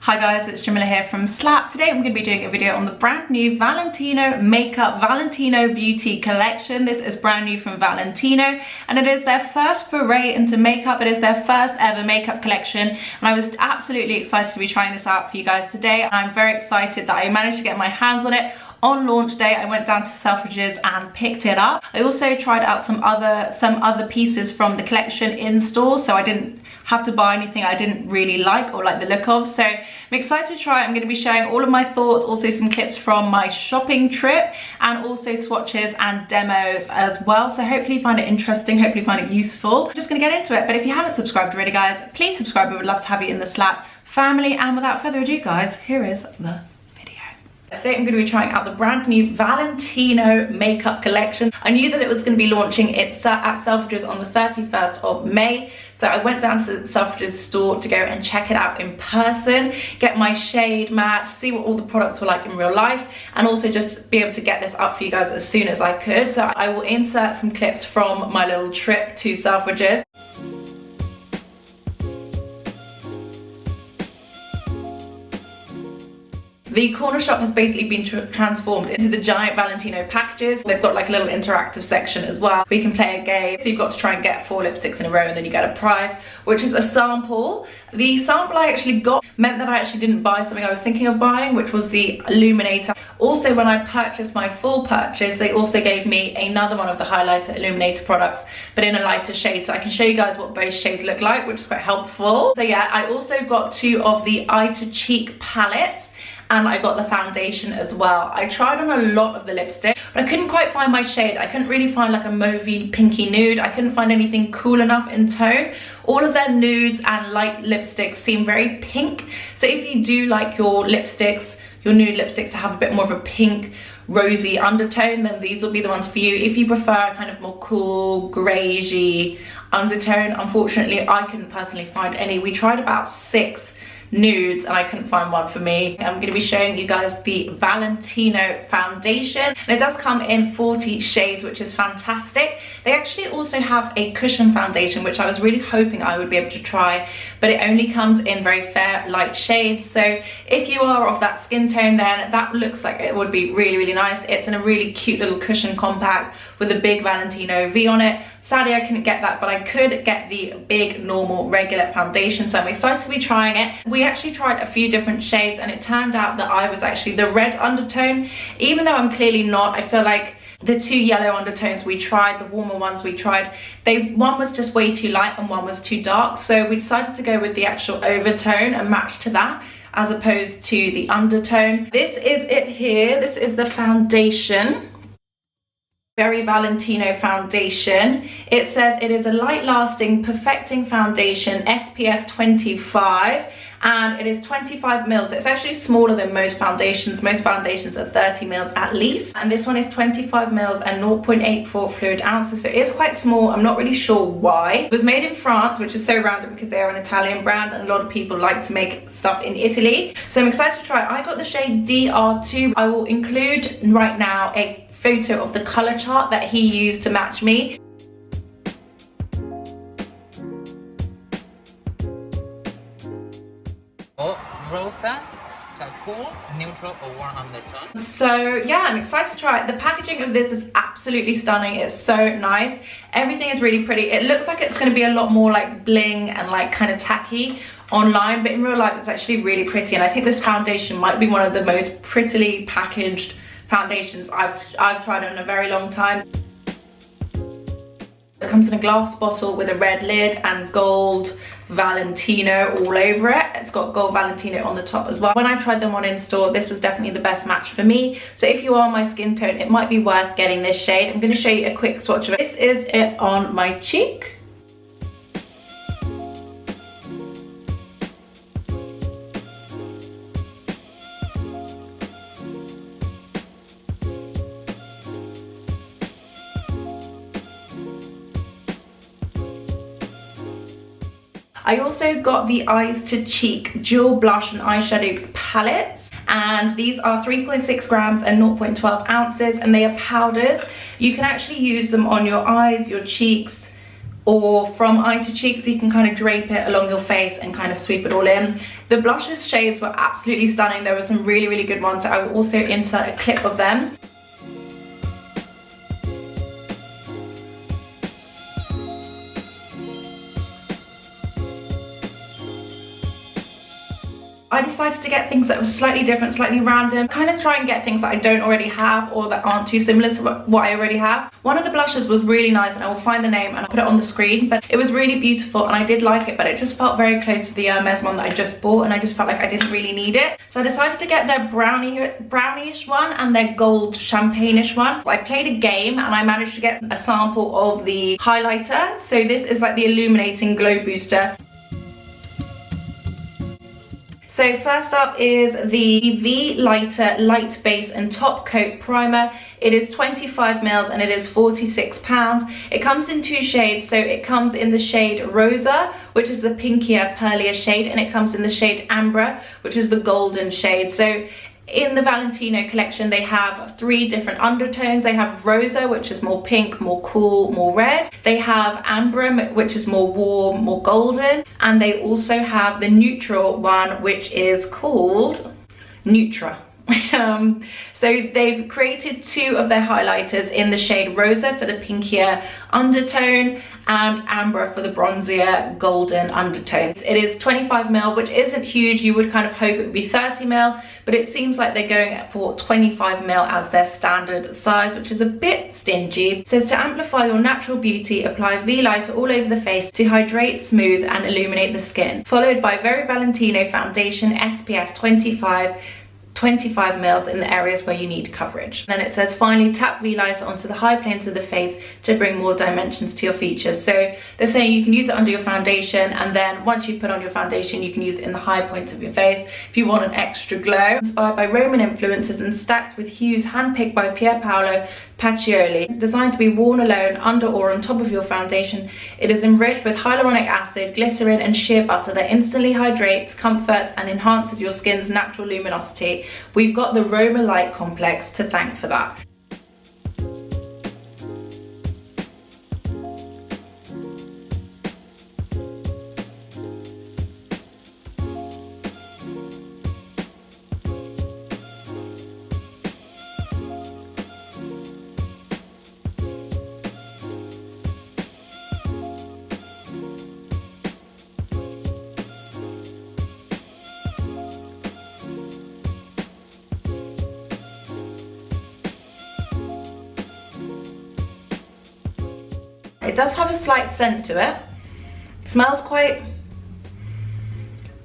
Hi guys, it's Jamila here from Slap. Today I'm going to be doing a video on the brand new Valentino Makeup Valentino Beauty collection. This is brand new from Valentino and it is their first foray into makeup. It is their first ever makeup collection and I was absolutely excited to be trying this out for you guys today. I'm very excited that I managed to get my hands on it. On launch day, I went down to Selfridges and picked it up. I also tried out some other pieces from the collection in store, so I didn't have to buy anything I didn't really like or like the look of. So I'm excited to try it. I'm going to be sharing all of my thoughts, also some clips from my shopping trip, and also swatches and demos as well. So hopefully you find it interesting, hopefully you find it useful. I'm just going to get into it, but if you haven't subscribed already, guys, please subscribe. I would love to have you in the Slap family. And without further ado, guys, here is the today I'm going to be trying out the brand new Valentino makeup collection. I knew that it was going to be launching at Selfridges on the 31st of May. So I went down to the Selfridges store to go and check it out in person, get my shade match, see what all the products were like in real life, and also just be able to get this up for you guys as soon as I could. So I will insert some clips from my little trip to Selfridges. The corner shop has basically been transformed into the giant Valentino packages. They've got like a little interactive section as well. We can play a game. So you've got to try and get 4 lipsticks in a row and then you get a prize, which is a sample. The sample I actually got meant that I actually didn't buy something I was thinking of buying, which was the Illuminator. Also, when I purchased my full purchase, they also gave me another one of the highlighter Illuminator products, but in a lighter shade. So I can show you guys what both shades look like, which is quite helpful. So yeah, I also got 2 of the Eye2Cheek palettes. And I got the foundation as well. I tried on a lot of the lipstick, but I couldn't quite find my shade. I couldn't really find like a mauvey pinky nude. I couldn't find anything cool enough in tone. All of their nudes and light lipsticks seem very pink. So if you do like your lipsticks, your nude lipsticks to have a bit more of a pink, rosy undertone, then these will be the ones for you. If you prefer a kind of more cool, greyish undertone, unfortunately, I couldn't personally find any. We tried about 6 nudes and I couldn't find one for me. I'm going to be showing you guys the Valentino foundation and it does come in 40 shades, which is fantastic. They actually also have a cushion foundation, which I was really hoping I would be able to try, but it only comes in very fair light shades. So if you are of that skin tone, then that looks like it would be really, really nice. It's in a really cute little cushion compact with a big Valentino V on it. Sadly, I couldn't get that, but I could get the big, normal, regular foundation, so I'm excited to be trying it. We actually tried a few different shades, and it turned out that I was actually the red undertone. Even though I'm clearly not, I feel like the 2 yellow undertones we tried, the warmer ones we tried, one was just way too light and one was too dark, so we decided to go with the actual overtone and match to that, as opposed to the undertone. This is it here. This is the foundation. Very Valentino foundation. It says it is a light lasting perfecting foundation, SPF 25, and it is 25 mils. So it's actually smaller than most foundations. Most foundations are 30 mils at least, and this one is 25 mils and 0.84 fluid ounces, so it is quite small. I'm not really sure why. It was made in France, which is so random because they are an Italian brand and a lot of people like to make stuff in Italy, so I'm excited to try it. I got the shade DR2. I will include right now a photo of the color chart that he used to match me. Rosa, so cool, neutral or warm undertone. So yeah, I'm excited to try it. The packaging of this is absolutely stunning. It's so nice. Everything is really pretty. It looks like it's going to be a lot more like bling and like kind of tacky online, but in real life it's actually really pretty, and I think this foundation might be one of the most prettily packaged foundations I've tried in a very long time. It comes in a glass bottle with a red lid and gold Valentino all over it. It's got gold Valentino on the top as well. When I tried them on in store, this was definitely the best match for me. So if you are my skin tone, it might be worth getting this shade. I'm going to show you a quick swatch of it. This is it on my cheek. I also got the Eyes2Cheek Dual Blush and Eyeshadow palettes, and these are 3.6 grams and 0.12 ounces, and they are powders. You can actually use them on your eyes, your cheeks, or from Eye2Cheek, so you can kind of drape it along your face and kind of sweep it all in. The blushes shades were absolutely stunning. There were some really, really good ones, so I will also insert a clip of them. I decided to get things that were slightly different, slightly random, kind of try and get things that I don't already have or that aren't too similar to what I already have. One of the blushes was really nice, and I will find the name and I'll put it on the screen, but it was really beautiful and I did like it, but it just felt very close to the Hermes one that I just bought, and I just felt like I didn't really need it. So I decided to get their brownish one and their gold champagne-ish one. I played a game and I managed to get a sample of the highlighter. So this is like the illuminating glow booster. So first up is the V Lighter Light Base and Top Coat Primer. It is 25 mils and it is £46. It comes in two shades. So it comes in the shade Rosa, which is the pinkier, pearlier shade, and it comes in the shade Amber, which is the golden shade. So in the Valentino collection, they have three different undertones. They have Rosa, which is more pink, more cool, more red. They have Amber, which is more warm, more golden. And they also have the neutral one, which is called Neutra. So they've created two of their highlighters in the shade Rosa for the pinkier undertone and Amber for the bronzier golden undertones. It is 25 mil, which isn't huge. You would kind of hope it would be 30 mil, but it seems like they're going for 25 mil as their standard size, which is a bit stingy. It says to amplify your natural beauty, apply V-Lighter all over the face to hydrate, smooth and illuminate the skin. Followed by Very Valentino Foundation SPF 25 mils in the areas where you need coverage. And then it says finally tap V-Lighter onto the high planes of the face to bring more dimensions to your features. So they're saying you can use it under your foundation, and then once you put on your foundation you can use it in the high points of your face if you want an extra glow. Inspired by Roman influences and stacked with hues handpicked by Pier Paolo Pacioli. Designed to be worn alone, under or on top of your foundation, it is enriched with hyaluronic acid, glycerin and shea butter that instantly hydrates, comforts and enhances your skin's natural luminosity. We've got the Roma Light complex to thank for that. It does have a slight scent to it. It smells quite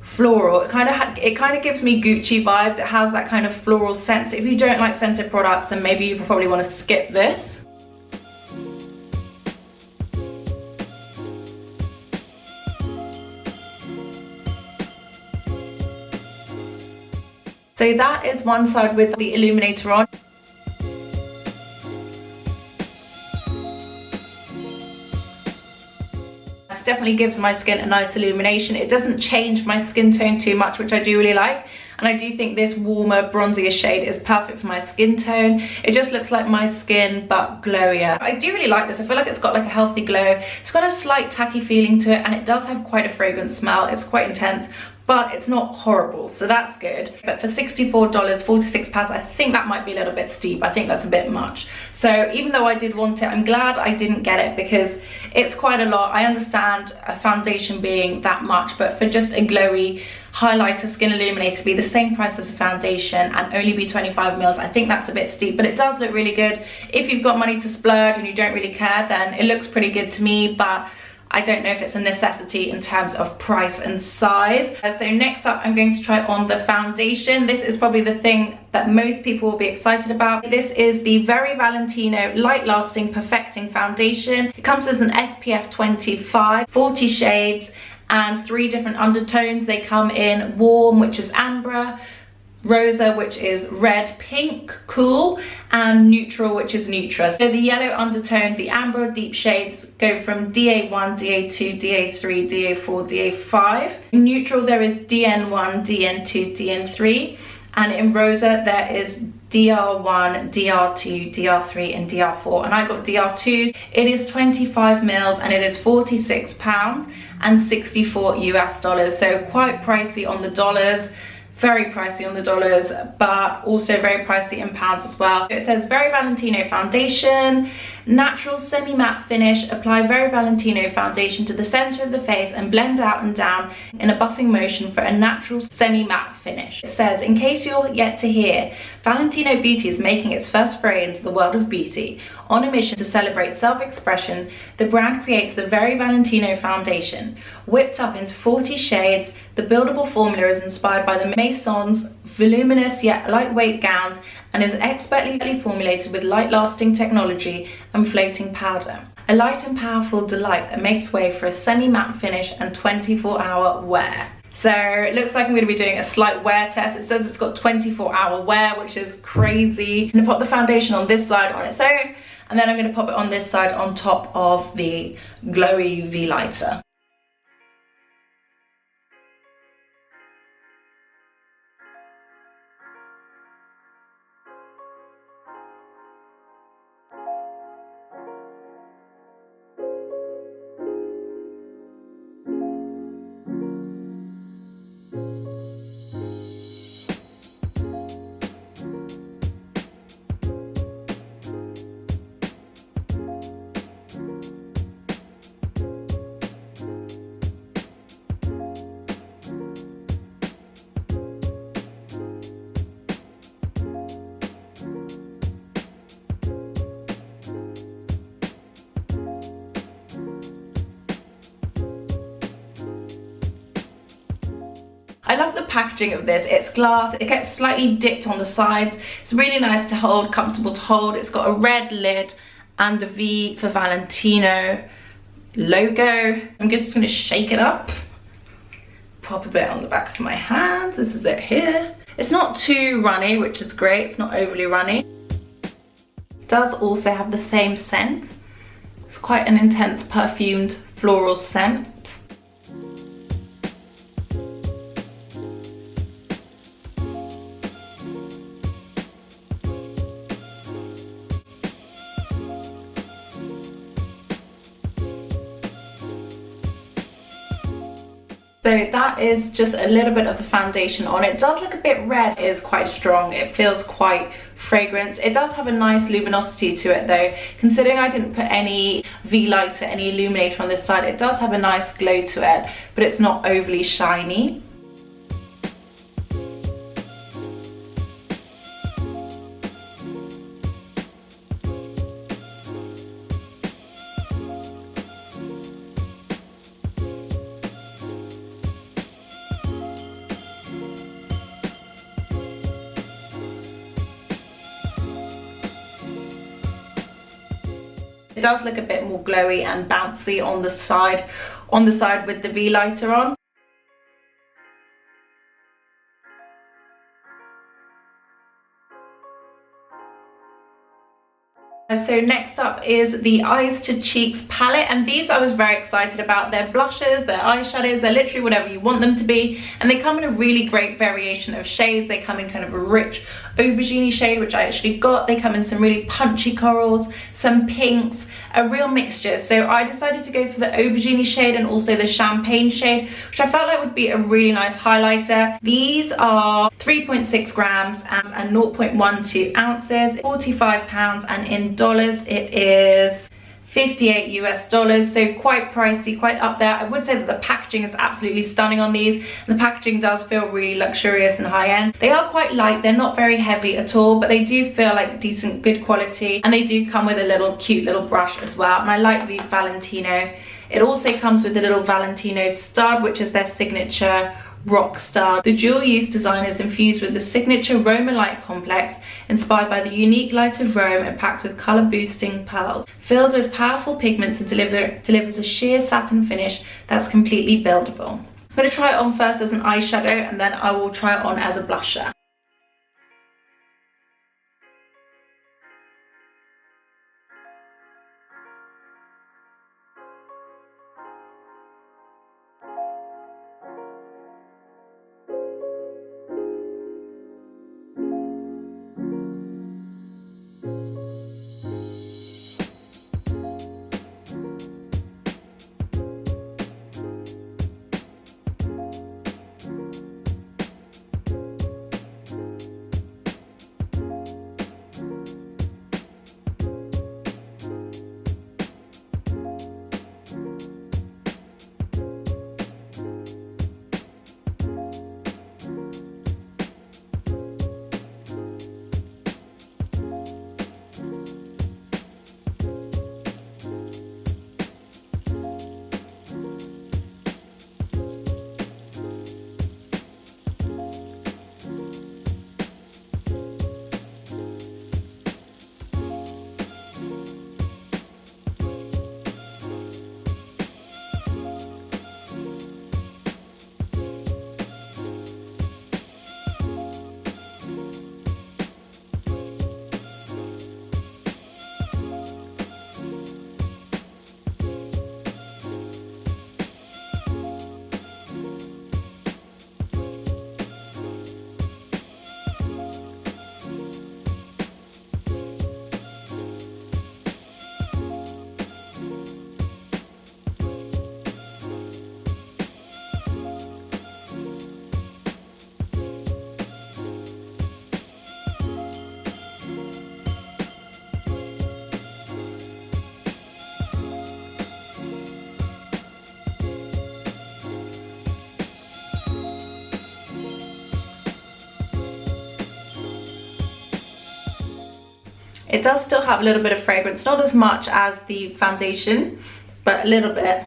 floral. It kind of gives me Gucci vibes. It has that kind of floral scent. So if you don't like scented products, then maybe you probably want to skip this. So that is one side with the illuminator on. Definitely gives my skin a nice illumination. It doesn't change my skin tone too much, which I do really like, and I do think this warmer bronzier shade is perfect for my skin tone. It just looks like my skin but glowier. I do really like this. I feel like it's got like a healthy glow. It's got a slight tacky feeling to it, and it does have quite a fragrant smell. It's quite intense, but it's not horrible, so that's good. But for $64, £46, I think that might be a little bit steep. I think that's a bit much. So even though I did want it, I'm glad I didn't get it because it's quite a lot. I understand a foundation being that much, but for just a glowy highlighter skin illuminator to be the same price as a foundation and only be 25 mils, I think that's a bit steep, but it does look really good. If you've got money to splurge and you don't really care, then it looks pretty good to me, but I don't know if it's a necessity in terms of price and size. So next up, I'm going to try on the foundation. This is probably the thing that most people will be excited about. This is the Very Valentino Light Lasting Perfecting Foundation. It comes as an SPF 25, 40 shades and 3 different undertones. They come in warm, which is amber, Rosa, which is red, pink, cool, and neutral, which is Neutra. So the yellow undertone, the amber deep shades go from DA1, DA2, DA3, DA4, DA5. In neutral there is DN1, DN2, DN3, and in Rosa there is DR1, DR2, DR3 and DR4, and I got DR2s. It is 25 mils and it is £46 and 64 US dollars, so quite pricey on the dollars. Very pricey on the dollars, but also very pricey in pounds as well. It says Very Valentino Foundation, natural semi-matte finish. Apply Very Valentino Foundation to the center of the face and blend out and down in a buffing motion for a natural semi-matte finish. It says, in case you're yet to hear, Valentino Beauty is making its first foray into the world of beauty. On a mission to celebrate self-expression, the brand creates the Very Valentino Foundation. Whipped up into 40 shades, the buildable formula is inspired by the Maison's voluminous yet lightweight gowns and is expertly formulated with light-lasting technology and floating powder. A light and powerful delight that makes way for a semi-matte finish and 24-hour wear. So it looks like I'm going to be doing a slight wear test. It says it's got 24-hour wear, which is crazy. I'm going to pop the foundation on this side on its own, and then I'm going to pop it on this side on top of the glowy V Lighter. I love the packaging of this. It's glass, it gets slightly dipped on the sides. It's really nice to hold, comfortable to hold. It's got a red lid and the V for Valentino logo. I'm just gonna shake it up. Pop a bit on the back of my hands. This is it here. It's not too runny, which is great. It's not overly runny. It does also have the same scent. It's quite an intense perfumed floral scent. So that is just a little bit of the foundation on. It does look a bit red. It is quite strong. It feels quite fragrant. It does have a nice luminosity to it though. Considering I didn't put any V-Light or any illuminator on this side, it does have a nice glow to it, but it's not overly shiny. It does look a bit more glowy and bouncy on the side with the V Lighter on. So next up is the Eyes2Cheeks palette, and these I was very excited about. They're blushes, they're eyeshadows, they're literally whatever you want them to be, and they come in a really great variation of shades. They come in kind of a rich aubergine shade, which I actually got. They come in some really punchy corals, some pinks, a real mixture. So I decided to go for the aubergine shade and also the champagne shade, which I felt like would be a really nice highlighter. These are 3.6 grams and 0.12 ounces, £45, and in dollars it is 58 US dollars, so quite pricey, quite up there. I would say that the packaging is absolutely stunning on these. The packaging does feel really luxurious and high-end. They are quite light, they're not very heavy at all, but they do feel like decent, good quality, and they do come with a little cute little brush as well, and I like these Valentino. It also comes with a little Valentino stud, which is their signature rock star. The dual use design is infused with the signature Roma light complex, inspired by the unique light of Rome and packed with color boosting pearls. Filled with powerful pigments and delivers a sheer satin finish that's completely buildable. I'm going to try it on first as an eyeshadow, and then I will try it on as a blusher. It does still have a little bit of fragrance, not as much as the foundation, but a little bit.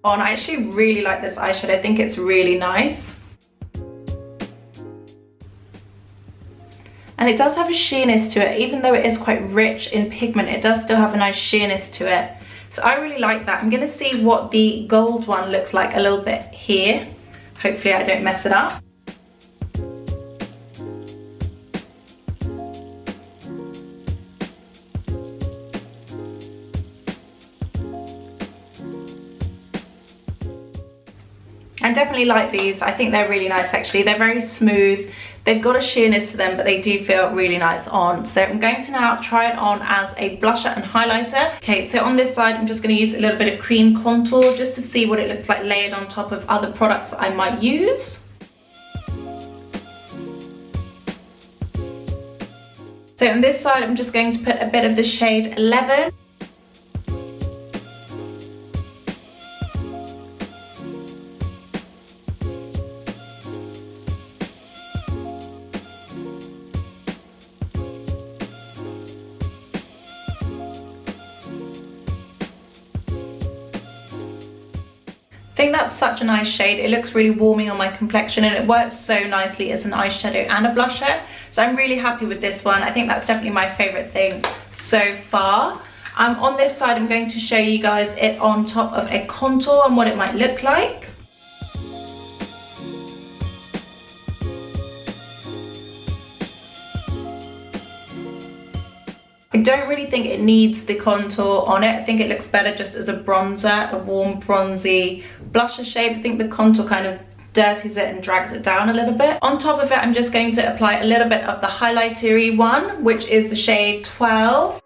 I actually really like this eyeshadow. I think it's really nice. And it does have a sheerness to it. Even though it is quite rich in pigment, it does still have a nice sheerness to it. So I really like that. I'm going to see what the gold one looks like a little bit here. Hopefully I don't mess it up. I definitely like these. I think they're really nice actually. They're very smooth. They've got a sheerness to them, but they do feel really nice on. So I'm going to now try it on as a blusher and highlighter. Okay, so on this side, I'm just going to use a little bit of cream contour just to see what it looks like layered on top of other products that I might use. So on this side, I'm just going to put a bit of the shade 11. I think that's such a nice shade. It looks really warming on my complexion and it works so nicely as an eyeshadow and a blusher. So I'm really happy with this one. I think that's definitely my favorite thing so far. On this side, I'm going to show you guys it on top of a contour and what it might look like. I don't really think it needs the contour on it. I think it looks better just as a bronzer, a warm bronzy blusher shade. I think the contour kind of dirties it and drags it down a little bit. On top of it, I'm just going to apply a little bit of the highlightery one, which is the shade 12.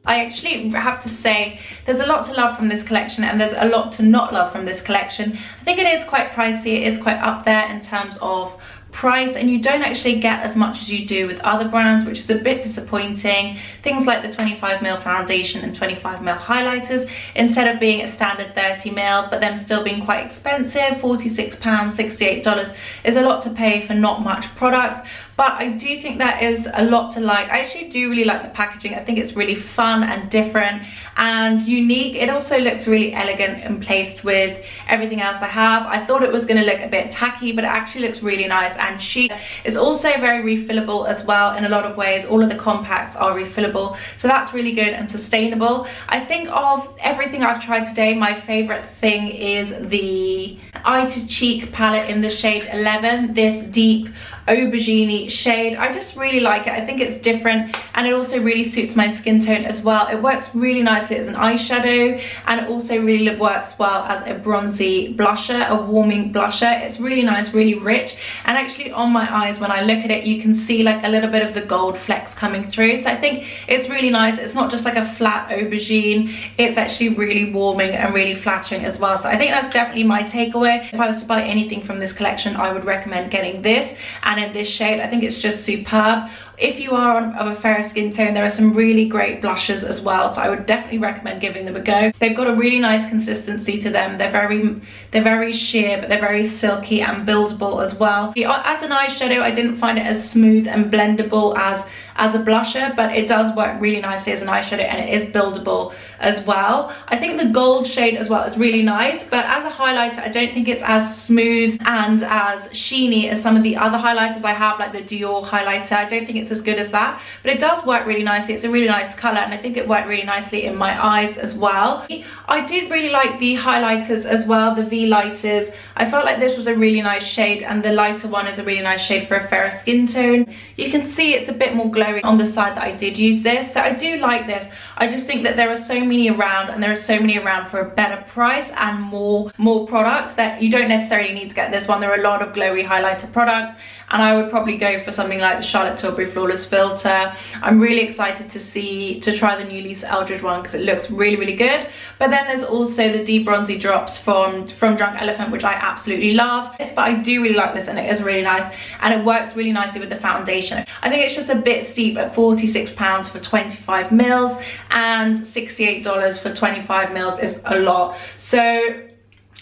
I actually have to say there's a lot to love from this collection and there's a lot to not love from this collection. I think it is quite pricey, it is quite up there in terms of price, and you don't actually get as much as you do with other brands, which is a bit disappointing. Things like the 25ml foundation and 25ml highlighters, instead of being a standard 30ml but them still being quite expensive, £46, $68 is a lot to pay for not much product. But I do think that is a lot to like. I actually do really like the packaging. I think it's really fun and different and unique. It also looks really elegant and placed with everything else I have. I thought it was going to look a bit tacky, but it actually looks really nice and chic. It's also very refillable as well in a lot of ways. All of the compacts are refillable, so that's really good and sustainable. I think of everything I've tried today, my favorite thing is the Eye2Cheek palette in the shade 11, this deep aubergine shade. I just really like it. I think it's different and it also really suits my skin tone as well. It works really nicely as an eyeshadow and it also really works well as a bronzy blusher, a warming blusher. It's really nice, really rich, and actually on my eyes when I look at it you can see like a little bit of the gold flecks coming through. So I think it's really nice. It's not just like a flat aubergine, it's actually really warming and really flattering as well. So I think that's definitely my takeaway. If I was to buy anything from this collection, I would recommend getting this, and in this shade I think it's just superb. If you are of a fairer skin tone, there are some really great blushes as well, so I would definitely recommend giving them a go. They've got a really nice consistency to them. They're very sheer, but they're very silky and buildable as well. As an eyeshadow, I didn't find it as smooth and blendable as as a blusher, but it does work really nicely as an eyeshadow, and it is buildable as well. I think the gold shade as well is really nice, but as a highlighter, I don't think it's as smooth and as sheeny as some of the other highlighters I have, like the Dior highlighter. I don't think it's as good as that, but it does work really nicely. It's a really nice color, and I think it worked really nicely in my eyes as well. I did really like the highlighters as well, the V lighters. I felt like this was a really nice shade, and the lighter one is a really nice shade for a fairer skin tone. You can see it's a bit more glowing on the side that I did use this, so I do like this. I just think that there are so many around, and there are so many around for a better price and more products, that you don't necessarily need to get this one. There are a lot of glowy highlighter products, and I would probably go for something like the Charlotte Tilbury Flawless Filter. I'm really excited to try the new Lisa Eldridge one, because it looks really good. But then there's also the Deep Bronzy Drops from Drunk Elephant, which I absolutely love. But I do really like this, and it is really nice, and it works really nicely with the foundation. I think it's just a bit steep at £46 for 25 mils, and $68 for 25 mils is a lot. So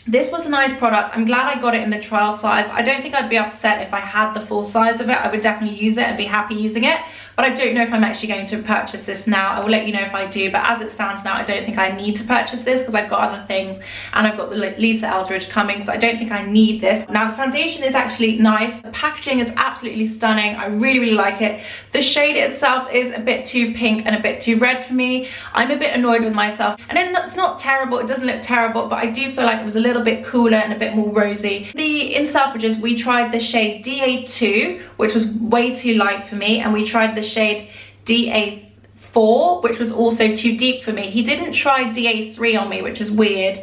this was a nice product. I'm glad I got it in the trial size. I don't think I'd be upset if I had the full size of it. I would definitely use it and be happy using it, but I don't know if I'm actually going to purchase this now. I will let you know if I do, but as it stands now, I don't think I need to purchase this, because I've got other things, and I've got the Lisa Eldridge coming, so I don't think I need this. Now, the foundation is actually nice. The packaging is absolutely stunning. I really like it. The shade itself is a bit too pink and a bit too red for me. I'm a bit annoyed with myself, and it's not terrible. It doesn't look terrible, but I do feel like it was a little bit cooler and a bit more rosy. In Selfridges, we tried the shade DA2, which was way too light for me, and we tried the shade DA4, which was also too deep for me. He didn't try DA3 on me, which is weird.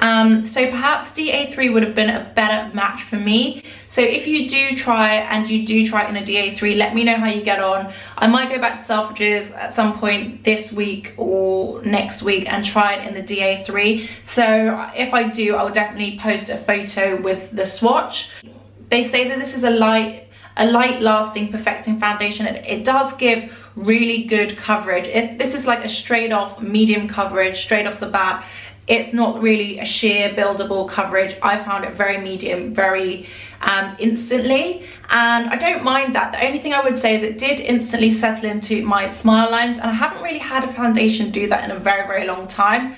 So perhaps DA3 would have been a better match for me. So if you do try it, and you do try it in a DA3, let me know how you get on. I might go back to Selfridges at some point this week or next week and try it in the DA3. So if I do, I will definitely post a photo with the swatch. They say that this is a light lasting perfecting foundation, and it does give really good coverage. This is like a straight off medium coverage straight off the bat. It's not really a sheer buildable coverage. I found it very medium, very instantly, and I don't mind that. The only thing I would say is it did instantly settle into my smile lines, and I haven't really had a foundation do that in a very long time.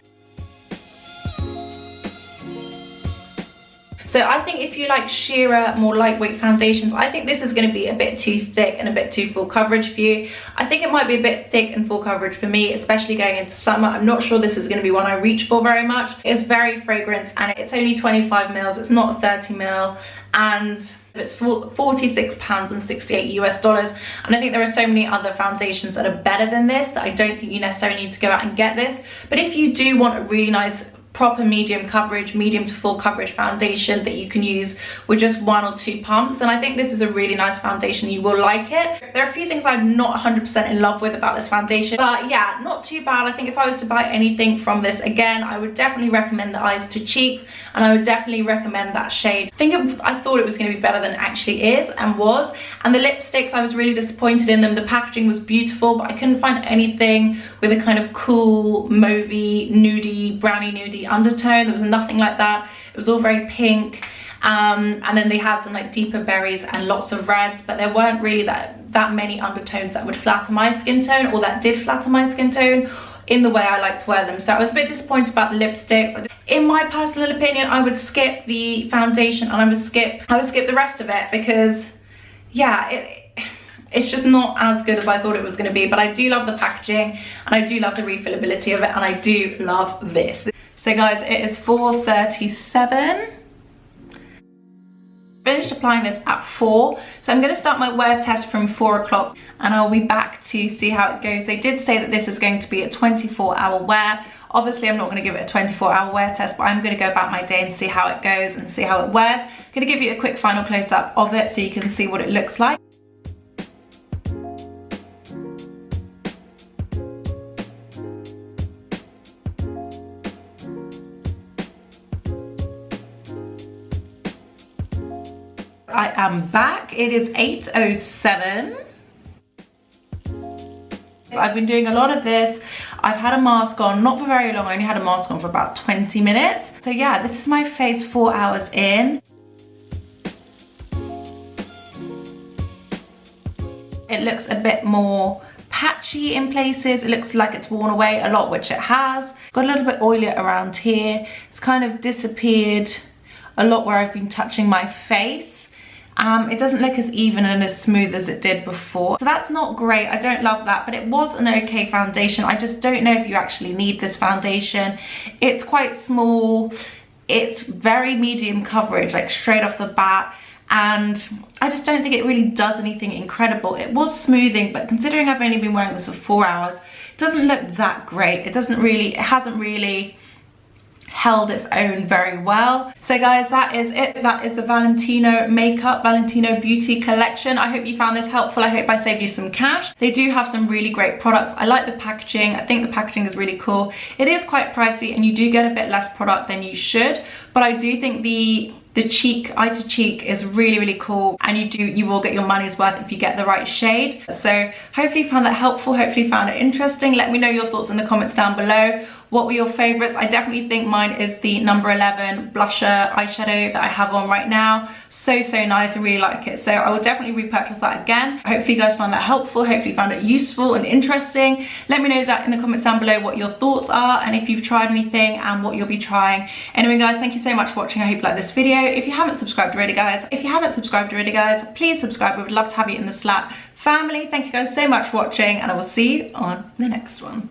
So I think if you like sheerer, more lightweight foundations, I think this is going to be a bit too thick and a bit too full coverage for you. I think it might be a bit thick and full coverage for me, especially going into summer. I'm not sure this is going to be one I reach for very much. It's very fragrance, and it's only 25 mils. It's not 30 mil, and it's £46 and $68 US. And I think there are so many other foundations that are better than this that I don't think you necessarily need to go out and get this. But if you do want a really nice proper medium coverage, medium to full coverage foundation that you can use with just 1 or 2 pumps, and I think this is a really nice foundation. You will like it. There are a few things I'm not 100% in love with about this foundation, but yeah, not too bad. I think if I was to buy anything from this again, I would definitely recommend the Eyes2Cheek, and I would definitely recommend that shade. I thought it was going to be better than it actually is and was. And the lipsticks, I was really disappointed in them. The packaging was beautiful, but I couldn't find anything with a kind of cool mauvey, nudie, brownie nudie undertone. There was nothing like that. It was all very pink, and then they had some like deeper berries and lots of reds, but there weren't really that many undertones that would flatter my skin tone, or that did flatter my skin tone in the way I like to wear them. So I was a bit disappointed about the lipsticks. In my personal opinion, I would skip the foundation, and I would skip the rest of it, because yeah, it's just not as good as I thought it was going to be. But I do love the packaging, and I do love the refillability of it, and I do love this. So guys, it is 4:37. Finished applying this at 4, so I'm going to start my wear test from 4 o'clock, and I'll be back to see how it goes. They did say that this is going to be a 24-hour wear. Obviously I'm not going to give it a 24-hour wear test, but I'm going to go about my day and see how it goes and see how it wears. I'm going to give you a quick final close-up of it so you can see what it looks like. I am back. It is 8:07. I've been doing a lot of this. I've had a mask on, not for very long. I only had a mask on for about 20 minutes. So yeah, this is my face 4 hours in. It looks a bit more patchy in places. It looks like it's worn away a lot, which it has. Got a little bit oilier around here. It's kind of disappeared a lot where I've been touching my face. It doesn't look as even and as smooth as it did before. So that's not great. I don't love that, but it was an okay foundation. I just don't know if you actually need this foundation. It's quite small. It's very medium coverage, like straight off the bat. And I just don't think it really does anything incredible. It was smoothing, but considering I've only been wearing this for 4 hours, it doesn't look that great. It hasn't really held its own very well. So guys, that is it. That is the Valentino Makeup, Valentino Beauty collection. I hope you found this helpful. I hope I saved you some cash. They do have some really great products. I like the packaging. I think the packaging is really cool. It is quite pricey and you do get a bit less product than you should, but I do think the cheek, Eye2Cheek is really cool, and you will get your money's worth if you get the right shade. So hopefully you found that helpful, hopefully you found it interesting. Let me know your thoughts in the comments down below. What were your favorites? I definitely think mine is the number 11 blusher eyeshadow that I have on right now. So nice, I really like it. So I will definitely repurchase that again. Hopefully you guys found that helpful, hopefully you found it useful and interesting. Let me know that in the comments down below what your thoughts are and if you've tried anything and what you'll be trying. Anyway guys, thank you so much for watching. I hope you like this video. If you haven't subscribed already guys, please subscribe. We would love to have you in the Slap family. Thank you guys so much for watching, and I will see you on the next one.